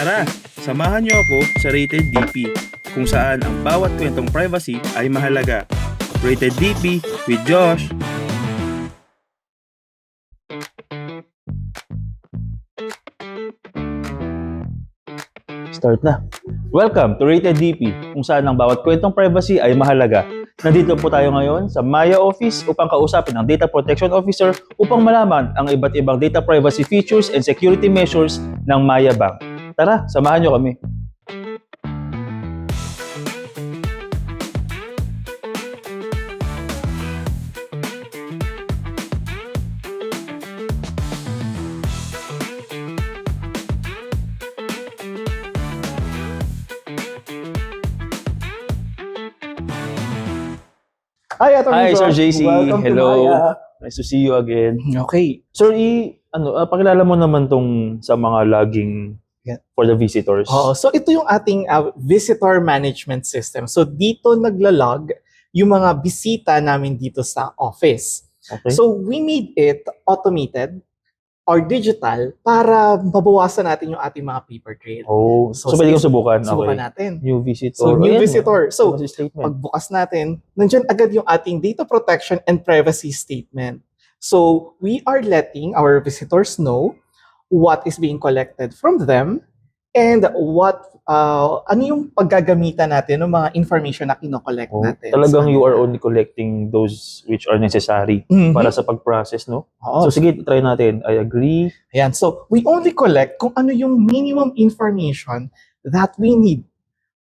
Tara, samahan niyo ako sa Rated DP, kung saan ang bawat kwentong privacy ay mahalaga. Rated DP with Josh. Start na. Welcome to Rated DP, kung saan ang bawat kwentong privacy ay mahalaga. Nandito po tayo ngayon sa Maya Office upang kausapin ang Data Protection Officer upang malaman ang iba't ibang data privacy features and security measures ng Maya Bank. Tara, samahan niyo kami. Hi, Atty. Hi, Sir JC. Welcome Hello. to Maya. Nice to see you again. Okay. Sir, pakilala mo naman tong sa mga login Yeah. for the visitors. So ito yung ating visitor management system. So dito naglalog yung mga bisita namin dito sa office. Okay. So we made it automated or digital para mabawasan natin yung ating mga paper trail. So pwede kong subukan. Subukan Okay. natin. New visitor. So new Ayan, visitor. So privacy statement. pagbukas natin, nandyan agad yung ating data protection and privacy statement. So we are letting our visitors know what is being collected from them and ano yung paggagamitan natin ng mga information na kinokollect natin. Talagang sa you are kanila. only collecting those which are necessary Mhm. para sa pag-process, no? Oo. So sige, try natin. I agree. Ayan. So we only collect kung ano yung minimum information that we need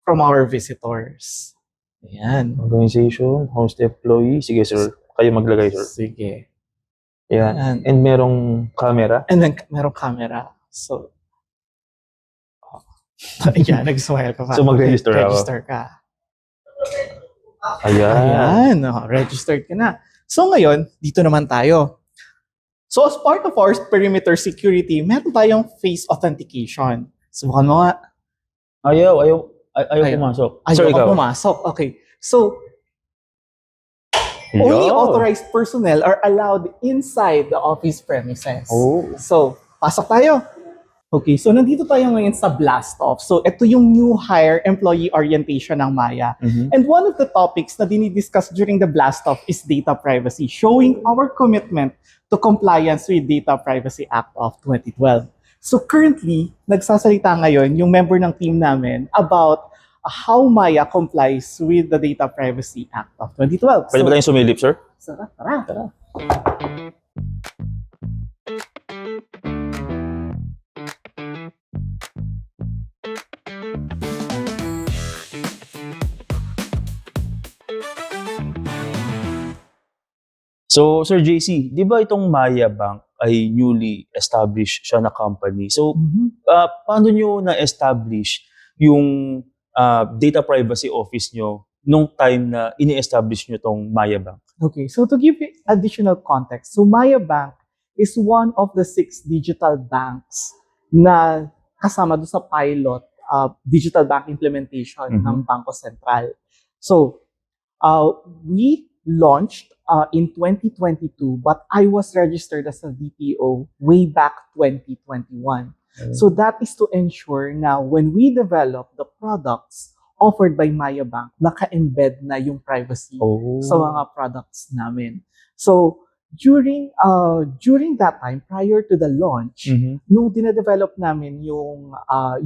from our visitors. Ayan. Organization, host employee. Sige, sir. Kayo maglagay, sir. Sige. Ayan. Ayan. And merong camera. And then, merong camera. So, ayan, nag-smile ka pa. So, mag-register ako. Register ka. Ayan. Ayan, registered ka na. So, ngayon, dito naman tayo. So, as part of our perimeter security, meron tayong face authentication. Subukan mo nga. Ayaw Ayaw. pumasok. Ayaw Sir, ka ikaw. pumasok. Okay. So, only Yo. authorized personnel are allowed inside the office premises. Oh. So, pasok tayo. Okay, so nandito tayo ngayon sa Blast Off. So, ito yung new hire employee orientation ng Maya. Mhm. And one of the topics na dinidiscuss during the Blast Off is data privacy, showing our commitment to compliance with Data Privacy Act of 2012. So, currently, nagsasalita ngayon yung member ng team namin about how Maya complies with the Data Privacy Act of 2012. Pwede ba tayong sumilip, sir? Tara. So, Sir JC, di ba itong Maya Bank ay newly established siya na company? So, paano nyo na-establish yung data privacy office nyo nung time na ini-establish nyo itong Maya Bank? Okay, so to give you additional context, so Maya Bank is one of the 6 digital banks na kasama doon sa pilot digital bank implementation Mhm. ng Bangko Sentral. So, we launched in 2022, but I was registered as a DPO way back 2021. So that is to ensure na when we develop the products offered by Maya Bank, naka-embed na yung privacy sa mga products namin. So, during that time, prior to the launch, Mhm. nung dinedevelop namin yung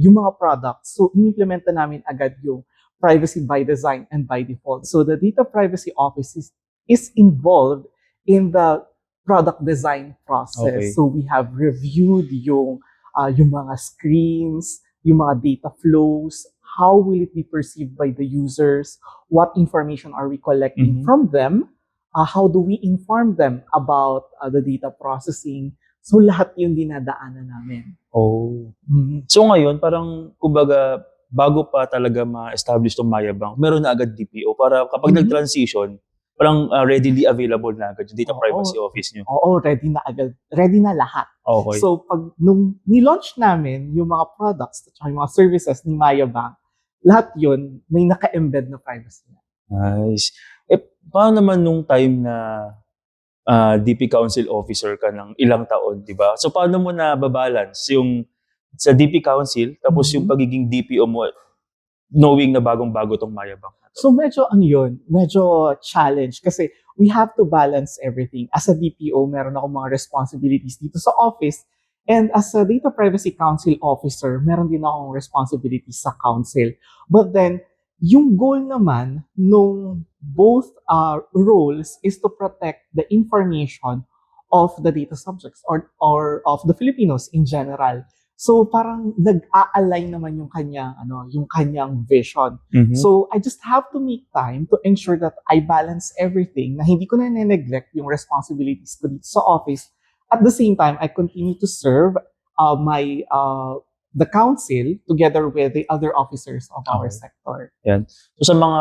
mga products, so inimplementa namin agad yung privacy by design and by default. So, the Data Privacy Office is involved in the product design process. Okay. So, we have reviewed yung mga screens, yung mga data flows, how will it be perceived by the users, what information are we collecting Mhm. from them, how do we inform them about the data processing. So lahat yung dinadaanan namin. So ngayon, parang kumbaga, bago pa talaga ma-establish itong Maya Bank, meron na agad DPO para kapag Mhm. nag-transition, parang readily available na agad yung data Oo. privacy office nyo. Oo, ready na agad. Ready na lahat. Okay. So pag nung ni-launch namin yung mga products at yung mga services ni Maya Bank, lahat yun may naka-embed na privacy na. Nice. Paano naman nung time na DP Council Officer ka ng ilang taon, di ba? So paano mo na babalance yung sa DP Council, tapos yung Mhm. pagiging DPO mo, knowing na bagong-bago tong Maya Bank na to? So medyo ano yun, medyo challenge kasi we have to balance everything. As a DPO, meron akong mga responsibilities dito sa office. And as a Data Privacy Council officer, meron din akong responsibilities sa council. But then, yung goal naman nung both roles is to protect the information of the data subjects or of the Filipinos in general. So parang nag-a-align naman yung kanyang vision. Mhm. So I just have to make time to ensure that I balance everything, na hindi ko na neglect yung responsibilities ko dito sa office. At the same time, I continue to serve the council together with the other officers of our Okay. sector. So sa mga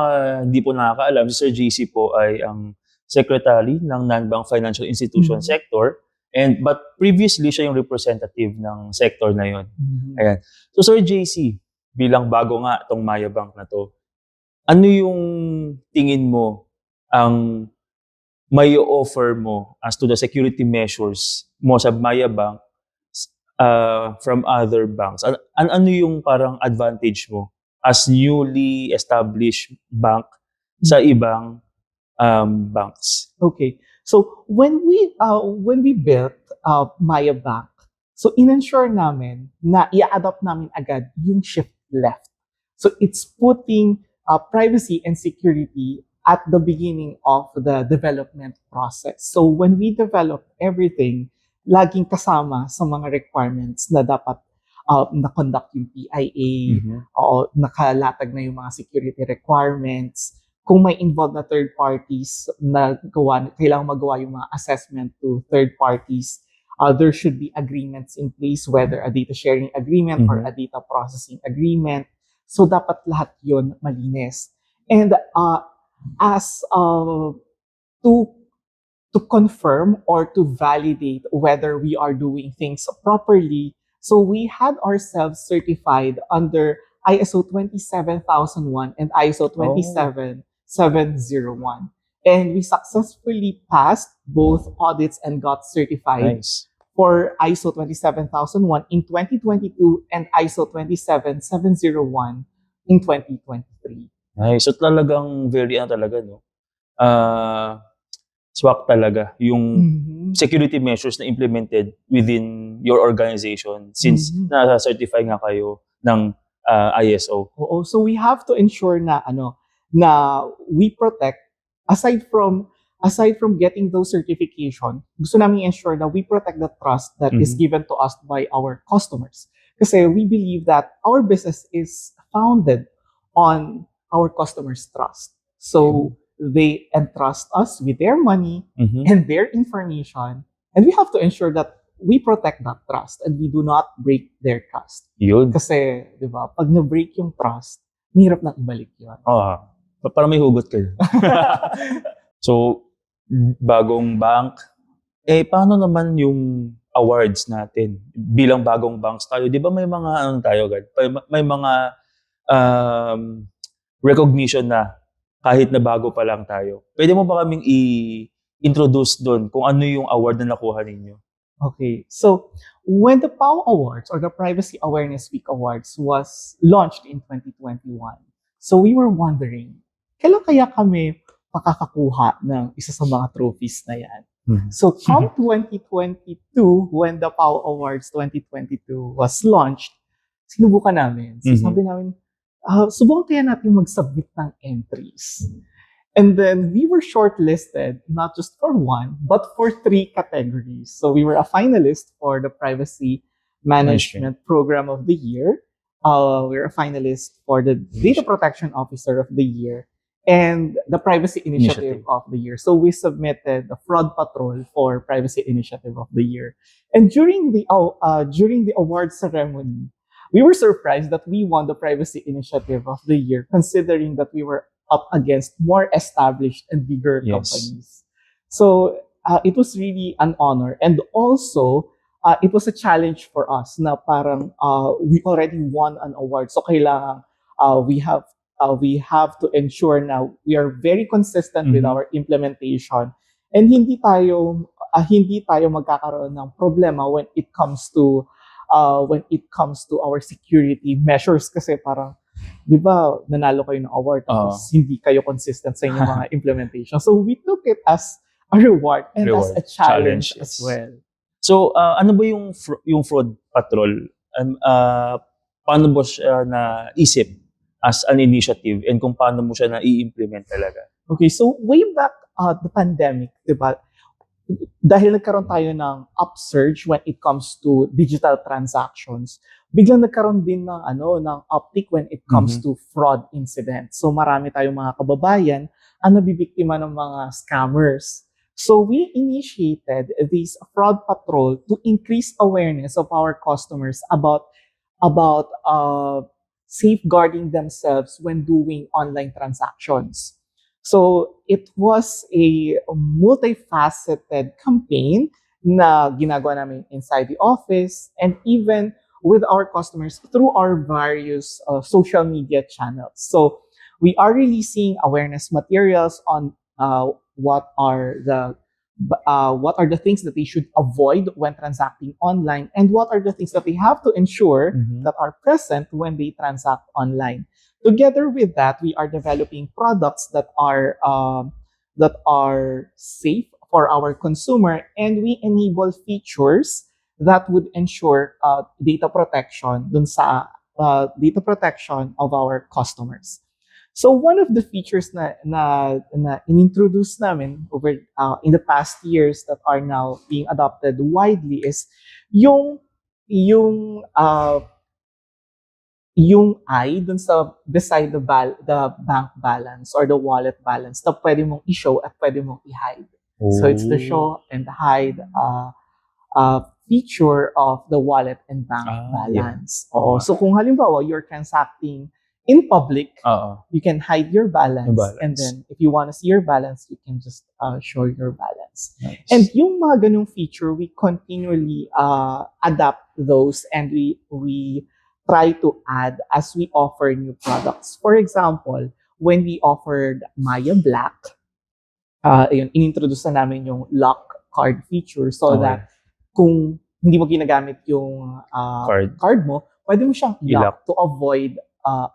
hindi po nakakaalam, si Sir JC po ay ang secretary ng non-bank financial institution Mhm. sector, but previously siya yung representative ng sector na yon. Mhm. Ayan. So Sir JC, bilang bago nga itong Maya Bank na to, ano yung tingin mo ang may offer mo as to the security measures mo sa Maya Bank from other banks? Ano yung parang advantage mo as newly established bank sa ibang banks? Okay. So when we built Maya Bank, so in-ensure namin na i-adopt namin agad yung shift left. So it's putting privacy and security at the beginning of the development process. So when we develop everything, laging kasama sa mga requirements na dapat na-conduct yung PIA, o nakalatag na yung mga security requirements. Kung may involved na third parties na kailangan magawa yung mga assessment to third parties, there should be agreements in place, whether a data sharing agreement or a data processing agreement. So dapat lahat yun malinis. And as to confirm or to validate whether we are doing things properly, so we had ourselves certified under ISO 27001 and ISO 27701. And we successfully passed both audits and got certified Nice. for ISO 27001 in 2022 and ISO 27701 in 2023. Nice. So talagang very talaga, no? Swak talaga yung security measures na implemented within your organization since nasa-certify nga kayo ng ISO. Oo, so we have to ensure na we protect aside from getting those certification, gusto namin ensure na we protect the trust that is given to us by our customers. Kasi we believe that our business is founded on our customers' trust. So they entrust us with their money and their information, and we have to ensure that we protect that trust and we do not break their trust. Yun. Kasi, di ba, pag na-break yung trust, mahirap na ibalik yun. Parang may hugot kayo. So, bagong bank, paano naman yung awards natin bilang bagong banks tayo? Di ba may mga may mga recognition na kahit na bago pa lang tayo. Pwede mo ba kaming i-introduce doon kung ano yung award na nakuha ninyo? Okay, so when the PAO Awards or the Privacy Awareness Week Awards was launched in 2021, so we were wondering, kailan kaya kami makakakuha ng isa sa mga trophies na yan? So come 2022, when the PAO Awards 2022 was launched, sinubukan namin. So sabi namin, subukan kaya natin mag-submit ng entries. And then we were shortlisted not just for one, but for 3 categories. So we were a finalist for the Privacy Management Program of the Year. We were a finalist for the Data Protection Officer of the Year and the Privacy Initiative of the Year. So we submitted the Fraud Patrol for Privacy Initiative of the Year. And during the award ceremony, we were surprised that we won the Privacy Initiative of the Year, considering that we were up against more established and bigger companies. So it was really an honor. And also, it was a challenge for us na parang we already won an award. So kailangan we have to ensure na we are very consistent with our implementation. And hindi tayo magkakaroon ng problema when it comes to when it comes to our security measures kasi parang, di ba, nanalo kayo ng award tapos hindi kayo consistent sa inyong mga implementation. So we took it as a reward and as a challenge as Yes. well. So, ano ba yung fraud patrol? Paano ba siya naisip as an initiative and kung paano mo siya na-i-implement talaga? Okay, so way back the pandemic, di ba, dahil nagkaroon tayo ng upsurge when it comes to digital transactions, biglang nagkaroon din ng uptick when it comes to fraud incidents. So marami tayong mga kababayan ang nabibiktima ng mga scammers. So we initiated this fraud patrol to increase awareness of our customers about safeguarding themselves when doing online transactions. So it was a multifaceted campaign na ginagawa namin inside the office and even with our customers through our various social media channels. So we are releasing awareness materials on what are the things that they should avoid when transacting online and what are the things that they have to ensure that are present when they transact online. Together with that, we are developing products that are safe for our consumer, and we enable features that would ensure data protection data protection of our customers. So one of the features na inintroduce namin over in the past years that are now being adopted widely is yung eye dun sa beside the bank balance or the wallet balance na pwede mong i-show at pwede mong i-hide. So it's the show and hide feature of the wallet and bank balance. Yeah. Oo. So kung halimbawa you're transacting in public, you can hide your balance, and then if you want to see your balance, you can just show your balance. Nice. And yung mga ganung feature, we continually adapt those, and we try to add as we offer new products. For example, when we offered Maya Black, inintroduce na namin yung lock card feature so that kung hindi mo ginagamit yung card mo, pwede mo siyang i-lock to avoid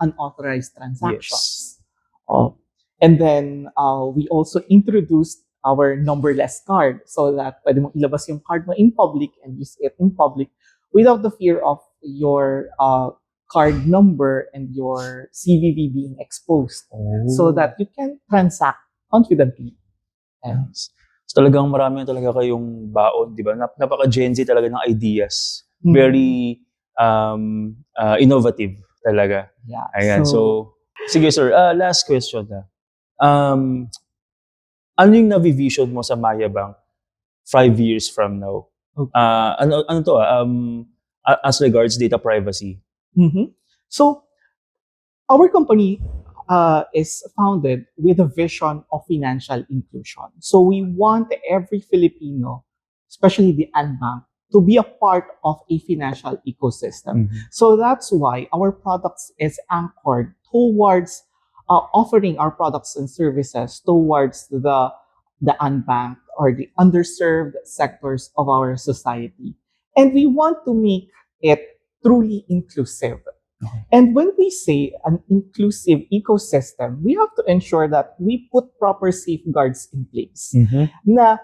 unauthorized transactions. Yes. And then we also introduced our numberless card so that pwede mong ilabas yung card mo in public and use it in public without the fear of your card number and your CVV being exposed, so that you can transact confidently. Yes. So talagang marami talaga kayong baon, di ba? Napaka-Gen Z talaga ng ideas. Very innovative talaga. Yeah. Ayan. So sige sir, last question na. Ano yung navivision mo sa Maya Bank 5 years from now? Okay. Ano to as regards data privacy? So our company is founded with a vision of financial inclusion. So we want every Filipino, especially the unbanked, to be a part of a financial ecosystem. So that's why our products is anchored towards offering our products and services towards the unbanked or the underserved sectors of our society. And we want to make it truly inclusive. And when we say an inclusive ecosystem, we have to ensure that we put proper safeguards in place. Na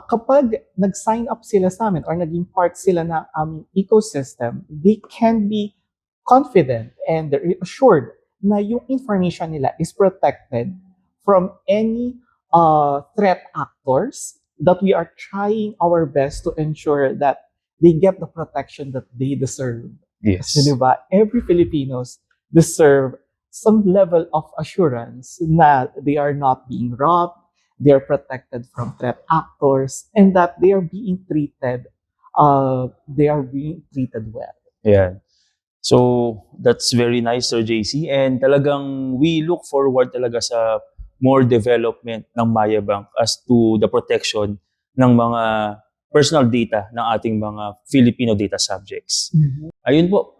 kapag nag-sign up sila sa amin or naging part sila ng aming ecosystem, they can be confident and assured na yung information nila is protected from any threat actors, that we are trying our best to ensure that they get the protection that they deserve. Yes. Kasi diba, every Filipinos deserve some level of assurance na they are not being robbed, they are protected from threat actors, and that they are being treated well. Yeah. So that's very nice, Sir JC, and talagang we look forward talaga sa more development ng Maya Bank as to the protection ng mga personal data ng ating mga Filipino data subjects. Ayun po.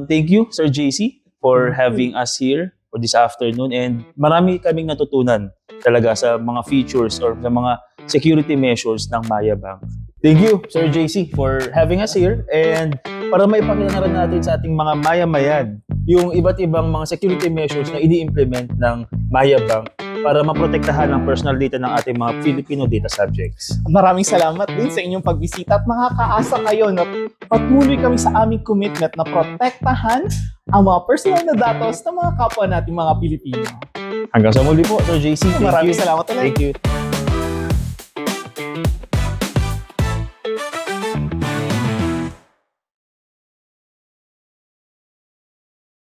Thank you, Sir JC, for having us here for this afternoon, and marami kaming natutunan talaga sa mga features or sa mga security measures ng Maya Bank. Thank you, Sir JC, for having us here, and para maipakita na rin natin sa ating mga Maya-Mayan yung iba't ibang mga security measures na ini-implement ng Maya Bank para maprotektahan ang personal data ng ating mga Filipino data subjects. Maraming salamat din sa inyong pagbisita at makakaasa kayo na patuloy kami sa aming commitment na protektahan ang mga personal na datos ng mga kapwa nating mga Pilipino. Hanggang sa muli po, Sir JC. Thank Maraming you. salamat ulit. Thank you.